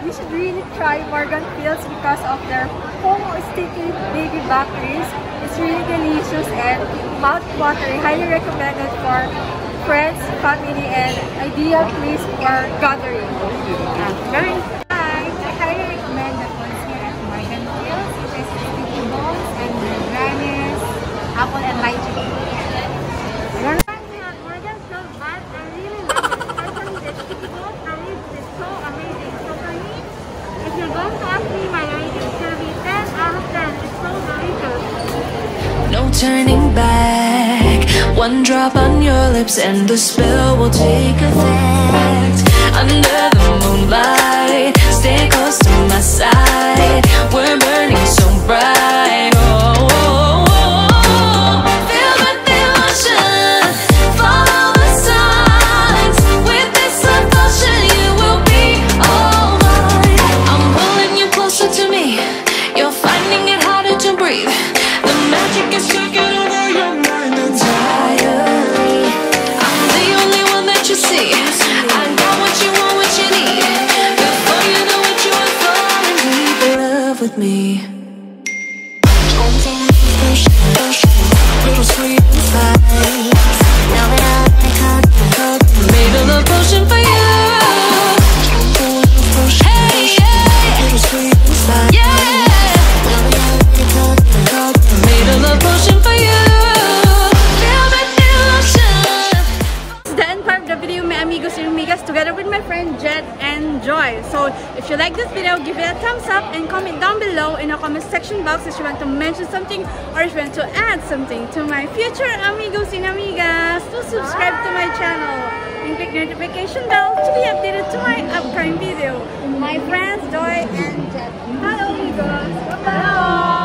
You should really try Morganfield'S because of their foam sticky baby back ribs. It's really delicious and mouth-watering. Highly recommended for friends, family, and ideal place for gathering. Very nice. I highly recommend the ones here at Morganfield'S. It has sticky bones and granis, apple and lychee. Morganfield'S, but I really love it. Especially the sticky bones, the ribs is so amazing. So for me, if you're going to ask me my rating, it's going to be 10 out of 10. It's so delicious. No turning back. One drop on your lips and the spell will take effect. Under the moonlight, stay close to my side. We're burning so bright. Oh, oh, oh. Feel the emotion, follow the signs. With this devotion, you will be all mine. I'm pulling you closer to me. You're finding it harder to breathe. The magic is taking over your mind entirely. I'm the only one that you see. I got what you want, what you need. Before you know what you are falling deep in love with me. If you like this video, give it a thumbs up and comment down below in the comment section box if you want to mention something or if you want to add something to my future Amigos and Amigas. To subscribe to my channel and click the notification bell to be updated to my upcoming video. My friends, Joy and Jet. Hello, amigos. Bye-bye.